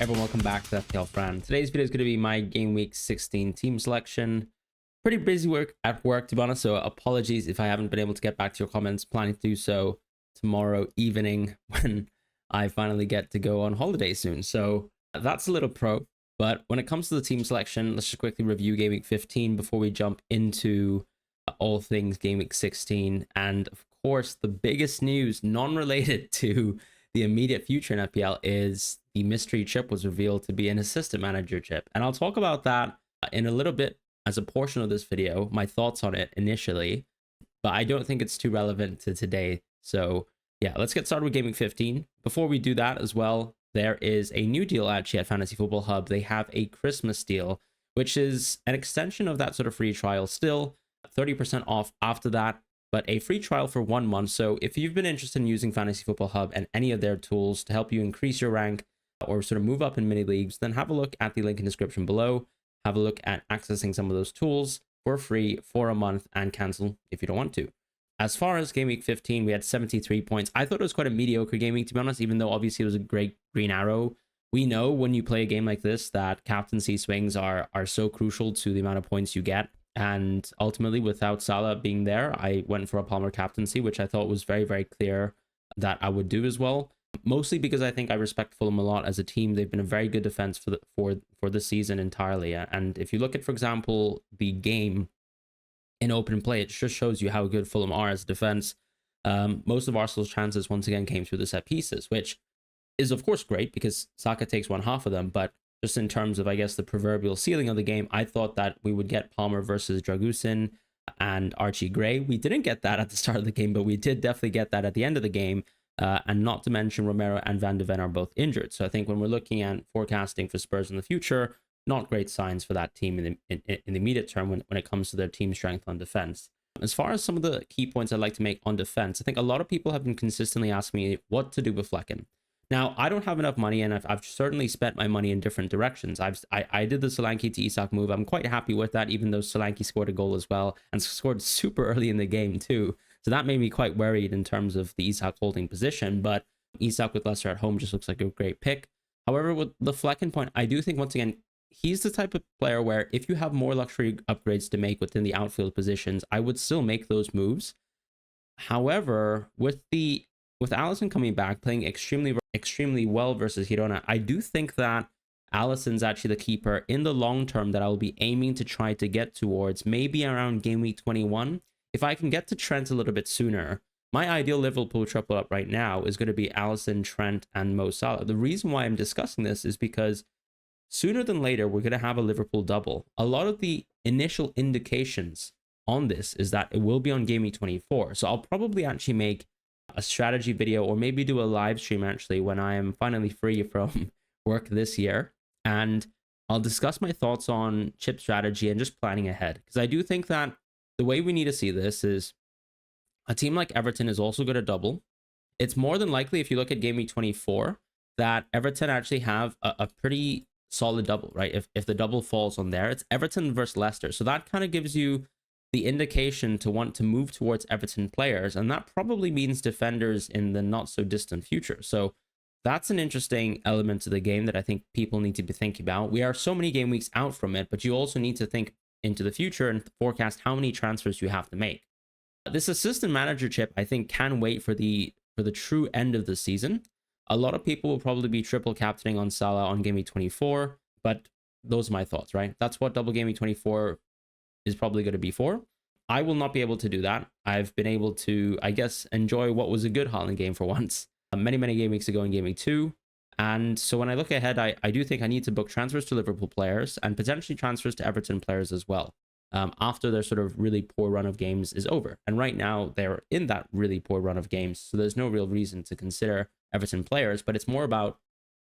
Everyone, welcome back to FPL Fran. Today's video is going to be my game week 16 team selection. Pretty busy at work, to be honest, so apologies if I haven't been able to get back to your comments. Planning to do so tomorrow evening when I finally get to go on holiday soon. So that's a little pro. But when it comes to the team selection, let's just quickly review game week 15 before we jump into all things game week 16. And of course, the biggest news, non-related to the immediate future in FPL, is the mystery chip was revealed to be an assistant manager chip. And I'll talk about that in a little bit as a portion of this video, my thoughts on it initially, but I don't think it's too relevant to today. So yeah, let's get started with Gaming 15. Before we do that as well, there is a new deal actually at Fantasy Football Hub. They have a Christmas deal, which is an extension of that sort of free trial, still 30% off after that, but a free trial for 1 month. So if you've been interested in using Fantasy Football Hub and any of their tools to help you increase your rank or sort of move up in mini leagues, then have a look at the link in the description below. Have a look at accessing some of those tools for free for a month and cancel if you don't want to. As far as game week 15, we had 73 points. I thought it was quite a mediocre game week, to be honest, even though obviously it was a great green arrow. We know when you play a game like this that captaincy swings are so crucial to the amount of points you get. And ultimately, without Salah being there, I went for a Palmer captaincy, which I thought was very, very clear that I would do as well. Mostly because I think I respect Fulham a lot as a team. They've been a very good defense for the season entirely. And if you look at, for example, the game in open play, it just shows you how good Fulham are as a defense. Most of Arsenal's chances once again came through the set pieces, which is of course great because Saka takes one half of them. But just in terms of, I guess, the proverbial ceiling of the game, I thought that we would get Palmer versus Dragusin and Archie Gray. We didn't get that at the start of the game, but we did definitely get that at the end of the game. And not to mention Romero and Van de Ven are both injured. So I think when we're looking at forecasting for Spurs in the future, not great signs for that team in the immediate term when it comes to their team strength on defense. As far as some of the key points I'd like to make on defense, I think a lot of people have been consistently asking me what to do with Flecken. Now, I don't have enough money, and I've certainly spent my money in different directions. I did the Solanke to Isak move. I'm quite happy with that, even though Solanke scored a goal as well, and scored super early in the game too. So that made me quite worried in terms of the Isak holding position, but Isak with Leicester at home just looks like a great pick. However, with the Flecken point, I do think, once again, he's the type of player where if you have more luxury upgrades to make within the outfield positions, I would still make those moves. However, with Alisson coming back, playing extremely well versus Girona, I do think that Alisson's actually the keeper in the long term that I'll be aiming to try to get towards, maybe around game week 21. If I can get to Trent a little bit sooner, my ideal Liverpool triple up right now is going to be Alisson, Trent, and Mo Salah. The reason why I'm discussing this is because sooner than later, we're going to have a Liverpool double. A lot of the initial indications on this is that it will be on game week 24. So I'll probably actually make a strategy video or maybe do a live stream actually when I am finally free from work this year. And I'll discuss my thoughts on chip strategy and just planning ahead. Because I do think that the way we need to see this is a team like Everton is also going to double. It's more than likely, if you look at game week 24, that Everton actually have a pretty solid double, right? If the double falls on there, it's Everton versus Leicester. So that kind of gives you the indication to want to move towards Everton players. And that probably means defenders in the not so distant future. So that's an interesting element to the game that I think people need to be thinking about. We are so many game weeks out from it, but you also need to think into the future and forecast how many transfers you have to make. This assistant manager chip, I think, can wait for the true end of the season. A lot of people will probably be triple captaining on Salah on game week 24, but those are my thoughts, right? That's what double game week 24 is probably going to be for. I will not be able to do that. I've been able to, I guess, enjoy what was a good Haaland game for once many game weeks ago in game week 2. And so when I look ahead, I do think I need to book transfers to Liverpool players and potentially transfers to Everton players as well, after their sort of really poor run of games is over. And right now they're in that really poor run of games. So there's no real reason to consider Everton players, but it's more about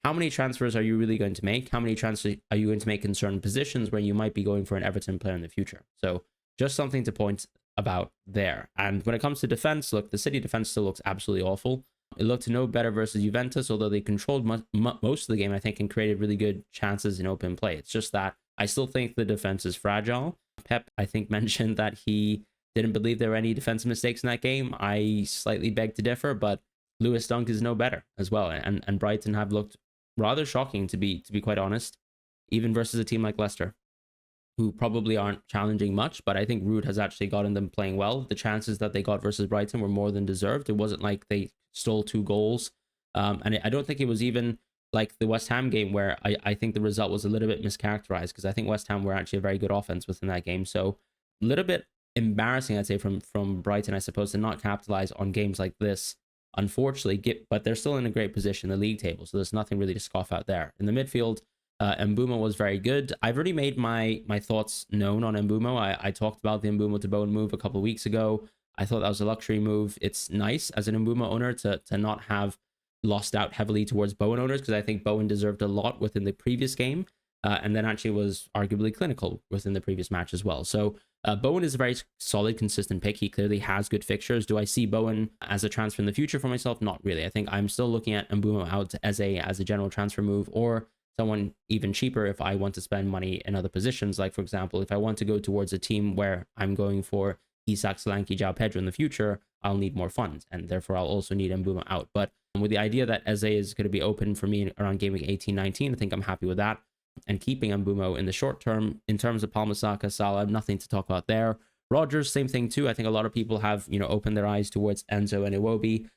how many transfers are you really going to make? How many transfers are you going to make in certain positions where you might be going for an Everton player in the future? So just something to point about there. And when it comes to defense, look, the City defense still looks absolutely awful. It looked no better versus Juventus, although they controlled most of the game, I think, and created really good chances in open play. It's just that I still think the defense is fragile. Pep, I think, mentioned that he didn't believe there were any defensive mistakes in that game. I slightly beg to differ, but Lewis Dunk is no better as well. And Brighton have looked rather shocking, to be quite honest, even versus a team like Leicester, who probably aren't challenging much, but I think Ruud has actually gotten them playing well. The chances that they got versus Brighton were more than deserved. It wasn't like they stole 2 goals. And I don't think it was even like the West Ham game where I think the result was a little bit mischaracterized, because I think West Ham were actually a very good offense within that game. So a little bit embarrassing, I'd say, from Brighton, I suppose, to not capitalize on games like this, unfortunately. But they're still in a great position in the league table, so there's nothing really to scoff at there. In the midfield, Mbeumo was very good. I've already made my thoughts known on Mbeumo. I talked about the Mbeumo to Bowen move a couple of weeks ago. I thought that was a luxury move. It's nice as an Mbeumo owner to not have lost out heavily towards Bowen owners, because I think Bowen deserved a lot within the previous game, and then actually was arguably clinical within the previous match as well. So Bowen is a very solid, consistent pick. He clearly has good fixtures. Do I see Bowen as a transfer in the future for myself? Not really. I think I'm still looking at Mbeumo out as a general transfer move, or someone even cheaper if I want to spend money in other positions. Like, for example, if I want to go towards a team where I'm going for Isak, Solanke, João Pedro in the future, I'll need more funds, and therefore I'll also need Mbeumo out. But with the idea that Eze is going to be open for me around game week 18-19, I think I'm happy with that. And keeping Mbeumo in the short term. In terms of Palmer-Saka, Salah, nothing to talk about there. Rodgers, same thing too. I think a lot of people have, opened their eyes towards Enzo and Iwobi.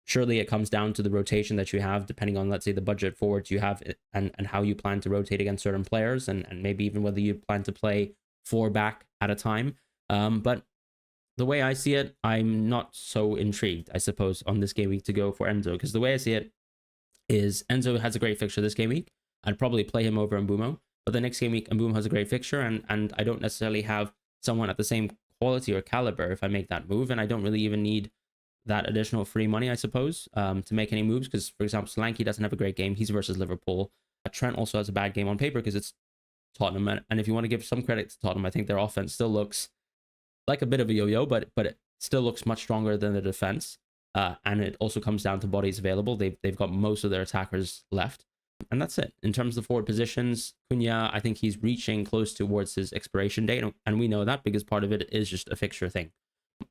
Surely it comes down to the rotation that you have, depending on, let's say, the budget forwards you have, and how you plan to rotate against certain players, and maybe even whether you plan to play 4 back at a time. But the way I see it, I'm not so intrigued, I suppose, on this game week to go for Enzo, because the way I see it is Enzo has a great fixture this game week. I'd probably play him over Mbeumo, but the next game week, Mbeumo has a great fixture, and I don't necessarily have someone at the same quality or caliber if I make that move, and I don't really even need that additional free money, I suppose, to make any moves, because, for example, Solanke doesn't have a great game. He's versus Liverpool. Trent also has a bad game on paper because it's Tottenham, and if you want to give some credit to Tottenham, I think their offense still looks like a bit of a yo-yo, but it still looks much stronger than the defense, and it also comes down to bodies available. They've got most of their attackers left, and that's it. In terms of the forward positions, Cunha, I think he's reaching close towards his expiration date, and we know that because part of it is just a fixture thing.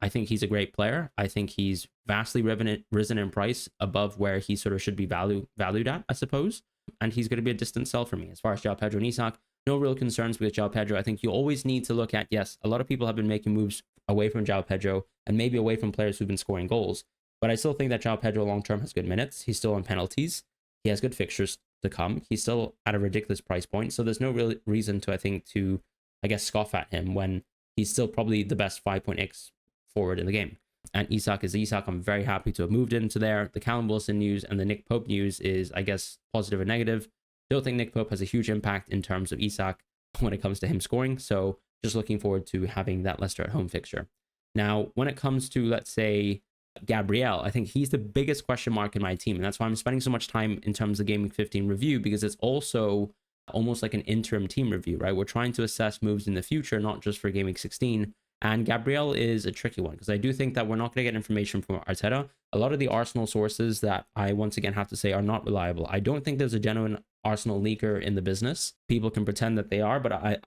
I think he's a great player. I think he's vastly risen in price above where he sort of should be valued at, I suppose. And he's going to be a distant sell for me. As far as João Pedro and Isak, no real concerns with João Pedro. I think you always need to look at, yes, a lot of people have been making moves away from João Pedro and maybe away from players who've been scoring goals. But I still think that João Pedro long-term has good minutes. He's still on penalties. He has good fixtures to come. He's still at a ridiculous price point. So there's no real reason to, I guess, scoff at him when he's still probably the best 5.x forward in the game. And Isak is Isak. I'm very happy to have moved into there. The Callum Wilson news and the Nick Pope news is, I guess, positive and negative. Don't think Nick Pope has a huge impact in terms of Isak when it comes to him scoring. So just looking forward to having that Leicester at home fixture. Now, when it comes to, let's say, Gabriel, I think he's the biggest question mark in my team. And that's why I'm spending so much time in terms of Game Week 15 review, because it's also almost like an interim team review, right? We're trying to assess moves in the future, not just for Game Week 16. And Gabriel is a tricky one, because I do think that we're not going to get information from Arteta. A lot of the Arsenal sources that I once again have to say are not reliable. I don't think there's a genuine Arsenal leaker in the business. People can pretend that they are, but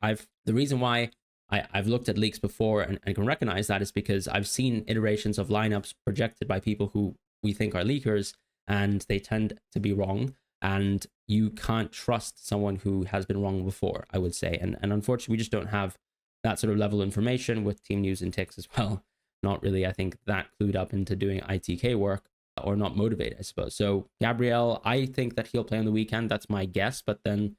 the reason why I've looked at leaks before and can recognize that is because I've seen iterations of lineups projected by people who we think are leakers, and they tend to be wrong. And you can't trust someone who has been wrong before, I would say. And unfortunately, we just don't have that sort of level of information with team news and ticks as well. Not really, I think, that clued up into doing ITK work, or not motivated, I suppose. So Gabriel, I think that he'll play on the weekend. That's my guess. But then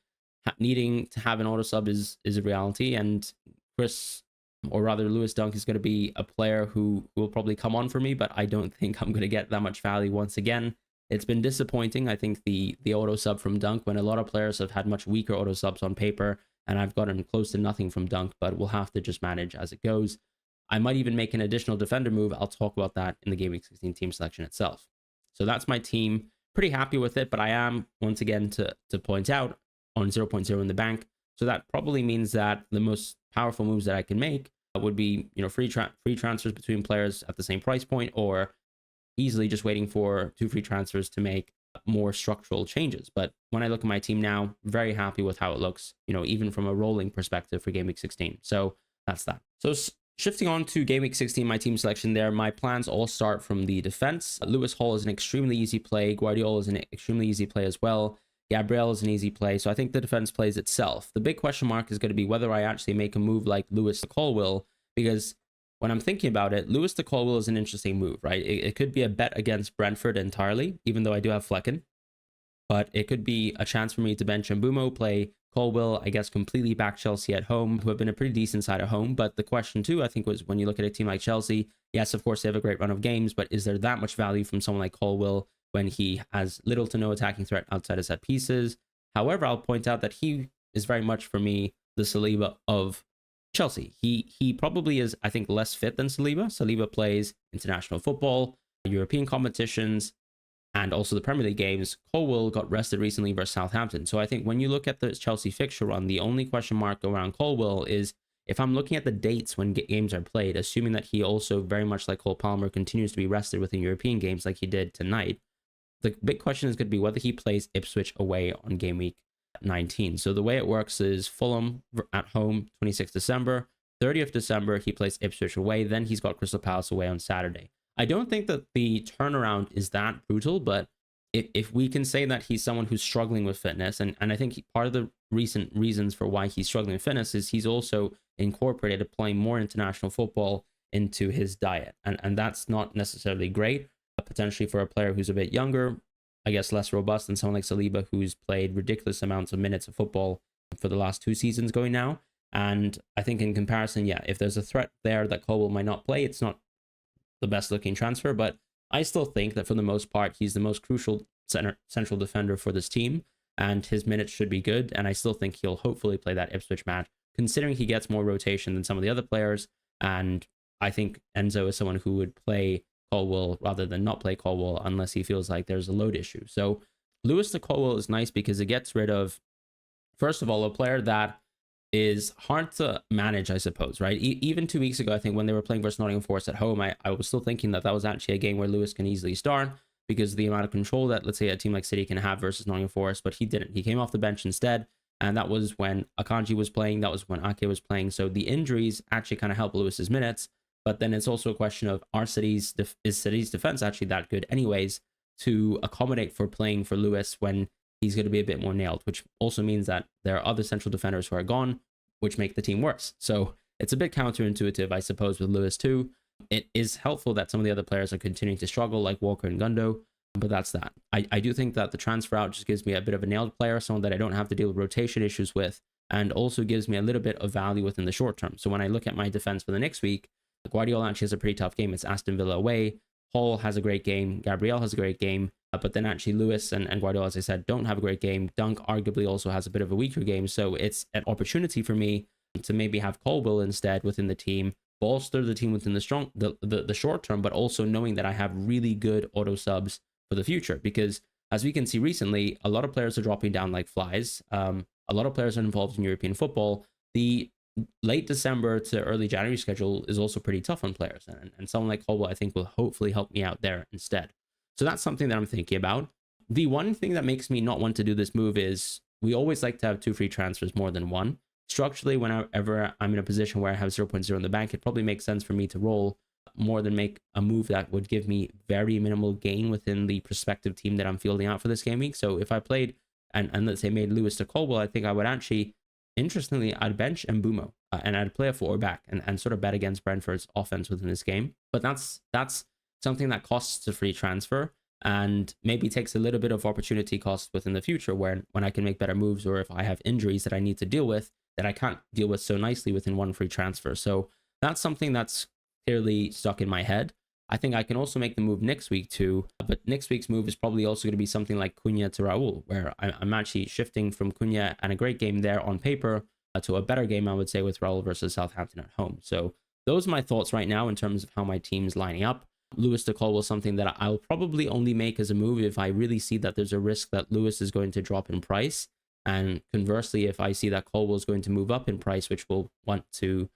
needing to have an auto sub is a reality. And Chris, or rather Lewis Dunk, is going to be a player who will probably come on for me, but I don't think I'm going to get that much value once again. It's been disappointing, I think, the auto sub from Dunk, when a lot of players have had much weaker auto subs on paper, and I've gotten close to nothing from Dunk, but we'll have to just manage as it goes. I might even make an additional defender move. I'll talk about that in the Game Week 16 team selection itself. So that's my team. Pretty happy with it, but I am, once again, to point out, on 0.0 in the bank. So that probably means that the most powerful moves that I can make would be, free transfers between players at the same price point, or easily just waiting for 2 free transfers to make more structural changes. But when I look at my team now, very happy with how it looks, even from a rolling perspective for Game Week 16. So that's that. So shifting on to Game Week 16, my team selection there, my plans all start from the defense. Lewis Hall is an extremely easy play. Guardiola is an extremely easy play as well. Gabriel is an easy play. So I think the defense plays itself. The big question mark is going to be whether I actually make a move like Lewis to Colwill, because when I'm thinking about it, Lewis to Colwill is an interesting move, right? It could be a bet against Brentford entirely, even though I do have Flecken. But it could be a chance for me to bench Mbumo, play Colwill, I guess completely back Chelsea at home, who have been a pretty decent side at home. But the question too, I think, was when you look at a team like Chelsea, yes, of course, they have a great run of games, but is there that much value from someone like Colwill when he has little to no attacking threat outside of set pieces? However, I'll point out that he is very much, for me, the Saliba of Chelsea. He probably is, I think, less fit than Saliba. Saliba plays international football, European competitions, and also the Premier League games. Colwill got rested recently versus Southampton. So I think when you look at the Chelsea fixture run, the only question mark around Colwill is if I'm looking at the dates when games are played, assuming that he also, very much like Cole Palmer, continues to be rested within European games like he did tonight, the big question is going to be whether he plays Ipswich away on game week 19. So the way it works is Fulham at home, 26th December. 30th December, he plays Ipswich away. Then he's got Crystal Palace away on Saturday. I don't think that the turnaround is that brutal, but if we can say that he's someone who's struggling with fitness, and I think part of the recent reasons for why he's struggling with fitness is he's also incorporated playing more international football into his diet. And that's not necessarily great, potentially for a player who's a bit younger, I guess less robust than someone like Saliba, who's played ridiculous amounts of minutes of football for the last 2 seasons going now. And I think in comparison, yeah, if there's a threat there that Colwill might not play, it's not the best looking transfer, but I still think that for the most part, he's the most crucial central defender for this team, and his minutes should be good. And I still think he'll hopefully play that Ipswich match, considering he gets more rotation than some of the other players. And I think Enzo is someone who would play Colwill rather than not play Colwill unless he feels like there's a load issue. So Lewis to Colwill is nice because it gets rid of, first of all, a player that is hard to manage, I suppose, right? Even 2 weeks ago, I think when they were playing versus Nottingham Forest at home, I was still thinking that was actually a game where Lewis can easily start because of the amount of control that, let's say, a team like City can have versus Nottingham Forest, but he didn't. He came off the bench instead, and that was when Akanji was playing, that was when Ake was playing. So the injuries actually kind of help Lewis's minutes, but then it's also a question of is City's defense actually that good anyways to accommodate for playing for Lewis when he's going to be a bit more nailed, which also means that there are other central defenders who are gone, which make the team worse. So it's a bit counterintuitive, I suppose, with Lewis too. It is helpful that some of the other players are continuing to struggle, like Walker and Gundo, but that's that. I do think that the transfer out just gives me a bit of a nailed player, someone that I don't have to deal with rotation issues with, and also gives me a little bit of value within the short term. So when I look at my defense for the next week, Guardiola actually has a pretty tough game. It's Aston Villa away. Hall has a great game. Gabriel has a great game. But then actually Lewis and Guardiola, as I said, don't have a great game. Dunk arguably also has a bit of a weaker game. So it's an opportunity for me to maybe have Colwill instead within the team, bolster the team within the short term, but also knowing that I have really good auto subs for the future. Because as we can see recently, a lot of players are dropping down like flies. A lot of players are involved in European football. The late December to early January schedule is also pretty tough on players. And someone like Colwill, I think, will hopefully help me out there instead. So that's something that I'm thinking about. The one thing that makes me not want to do this move is we always like to have 2 free transfers more than one. Structurally, whenever I'm in a position where I have 0.0 in the bank, it probably makes sense for me to roll more than make a move that would give me very minimal gain within the prospective team that I'm fielding out for this game week. So if I played and let's say made Lewis to Colwill, I think I would actually, interestingly, I'd bench Mbumo and I'd play a 4 back and sort of bet against Brentford's offense within this game. But that's something that costs a free transfer and maybe takes a little bit of opportunity cost within the future when I can make better moves, or if I have injuries that I need to deal with that I can't deal with so nicely within one free transfer. So that's something that's clearly stuck in my head. I think I can also make the move next week too, but next week's move is probably also going to be something like Cunha to Raul, where I'm actually shifting from Cunha and a great game there on paper to a better game, I would say, with Raul versus Southampton at home. So those are my thoughts right now in terms of how my team's lining up. Lewis to Colwill was something that I'll probably only make as a move if I really see that there's a risk that Lewis is going to drop in price. And conversely, if I see that Colwill is going to move up in price, which will want to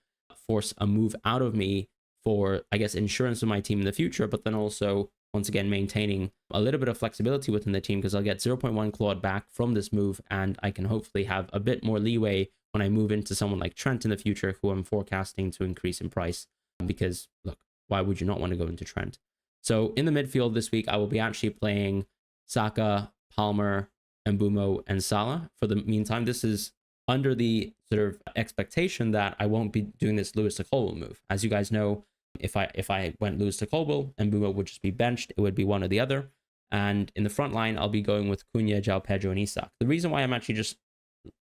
force a move out of me for, I guess, insurance of my team in the future, but then also, once again, maintaining a little bit of flexibility within the team because I'll get 0.1 clawed back from this move, and I can hopefully have a bit more leeway when I move into someone like Trent in the future, who I'm forecasting to increase in price. Because, look, why would you not want to go into Trent? So in the midfield this week, I will be actually playing Saka, Palmer, Mbumo and Salah for the meantime. This is under the sort of expectation that I won't be doing this Lewis to Colwell move. As you guys know, if I went Lewis to Colwell, Mbumo would just be benched. It would be one or the other. And in the front line, I'll be going with Cunha, João Pedro, and Isak. The reason why I'm actually just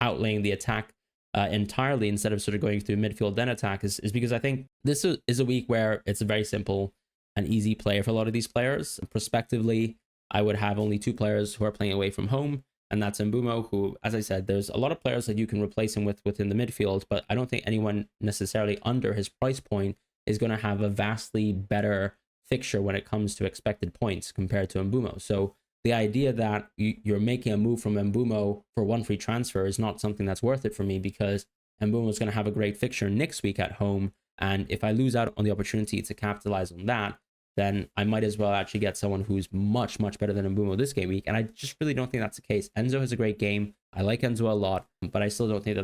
outlaying the attack entirely instead of sort of going through midfield then attack is because I think this is a week where it's a very simple and easy play for a lot of these players. Prospectively, I would have only 2 players who are playing away from home, and that's Mbumo, who, as I said, there's a lot of players that you can replace him with within the midfield, but I don't think anyone necessarily under his price point is going to have a vastly better fixture when it comes to expected points compared to Mbumo. So the idea that you're making a move from Mbumo for 1 free transfer is not something that's worth it for me, because Mbumo is going to have a great fixture next week at home. And if I lose out on the opportunity to capitalize on that, then I might as well actually get someone who's much, much better than Mbumo this game week. And I just really don't think that's the case. Enzo has a great game. I like Enzo a lot, but I still don't think that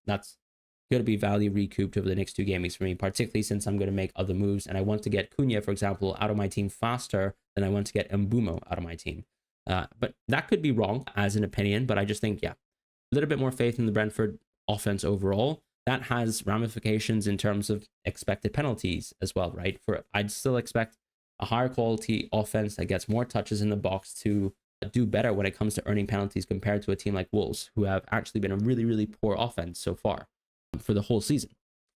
that's going to be value recouped over the next 2 game weeks for me, particularly since I'm going to make other moves. And I want to get Cunha, for example, out of my team faster than I want to get Mbumo out of my team. But that could be wrong as an opinion, but I just think, yeah, a little bit more faith in the Brentford offense overall. That has ramifications in terms of expected penalties as well, right? I'd still expect a higher quality offense that gets more touches in the box to do better when it comes to earning penalties compared to a team like Wolves, who have actually been a really, really poor offense so far for the whole season.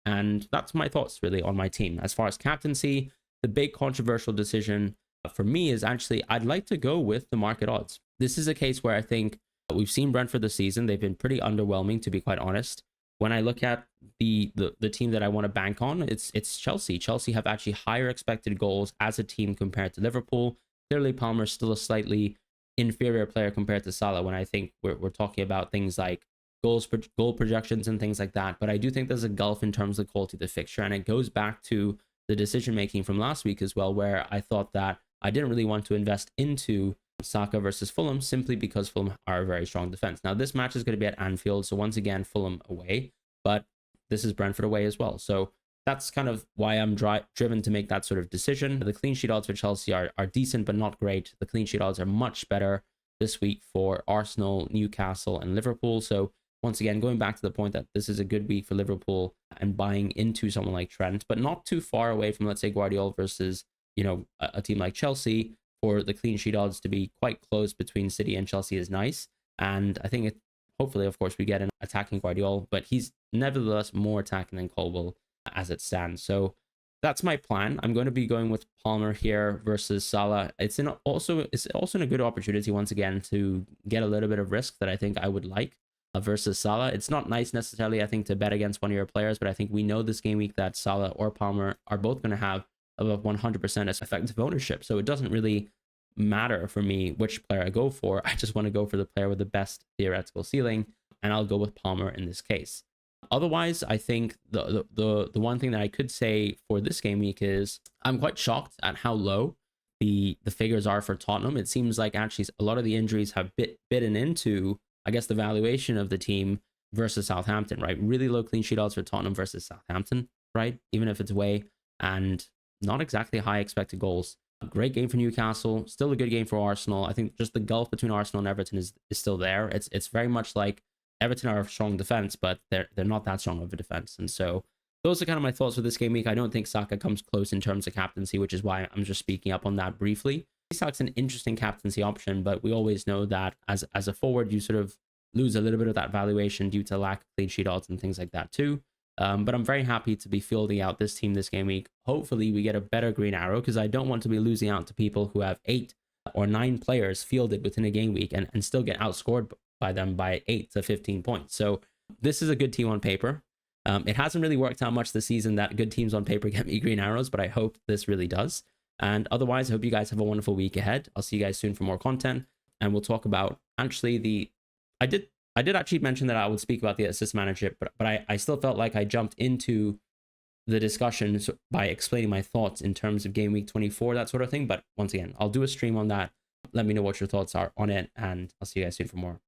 And that's my thoughts really on my team. As far as captaincy, the big controversial decision for me is actually I'd like to go with the market odds. This is a case where I think we've seen Brentford this season. They've been pretty underwhelming, to be quite honest. When I look at the team that I want to bank on, it's Chelsea. Chelsea have actually higher expected goals as a team compared to Liverpool. Clearly, Palmer's still a slightly inferior player compared to Salah when I think we're talking about things like goal projections and things like that. But I do think there's a gulf in terms of the quality of the fixture, and it goes back to the decision making from last week as well, where I thought that I didn't really want to invest into Saka versus Fulham simply because Fulham are a very strong defense. Now, this match is going to be at Anfield, so once again, Fulham away, but this is Brentford away as well. So that's kind of why I'm driven to make that sort of decision. The clean sheet odds for Chelsea are decent, but not great. The clean sheet odds are much better this week for Arsenal, Newcastle, and Liverpool. So once again, going back to the point that this is a good week for Liverpool and buying into someone like Trent, but not too far away from, let's say, Guardiola versus, a team like Chelsea. For the clean sheet odds to be quite close between City and Chelsea is nice. And I think hopefully, of course, we get an attacking Guardiola, but he's nevertheless more attacking than Colwell as it stands. So that's my plan. I'm going to be going with Palmer here versus Salah. It's also in a good opportunity once again to get a little bit of risk that I think I would like versus Salah. It's not nice necessarily, I think, to bet against one of your players, but I think we know this game week that Salah or Palmer are both going to have above 100% as effective ownership. So it doesn't really matter for me which player I go for. I just want to go for the player with the best theoretical ceiling, and I'll go with Palmer in this case. Otherwise, I think the one thing that I could say for this game week is I'm quite shocked at how low the figures are for Tottenham. It seems like actually a lot of the injuries have bitten into, I guess, the valuation of the team versus Southampton, right? Really low clean sheet odds for Tottenham versus Southampton, right? Even if it's away, and not exactly high expected goals. A great game for Newcastle, still a good game for Arsenal. I think just the gulf between Arsenal and Everton is still there. It's very much like Everton are a strong defense, but they're not that strong of a defense. And so those are kind of my thoughts for this game week. I don't think Saka comes close in terms of captaincy, which is why I'm just speaking up on that briefly. Saka's an interesting captaincy option, but we always know that as a forward, you sort of lose a little bit of that valuation due to lack of clean sheet odds and things like that too. But I'm very happy to be fielding out this team this game week. Hopefully we get a better green arrow, because I don't want to be losing out to people who have 8 or 9 players fielded within a game week and still get outscored by them by 8 to 15 points. So this is a good team on paper. It hasn't really worked out much this season that good teams on paper get me green arrows, but I hope this really does. And otherwise, I hope you guys have a wonderful week ahead. I'll see you guys soon for more content, and we'll talk about actually I did actually mention that I would speak about the assist manager, but I still felt like I jumped into the discussion by explaining my thoughts in terms of game week 24, that sort of thing. But once again, I'll do a stream on that. Let me know what your thoughts are on it, and I'll see you guys soon for more.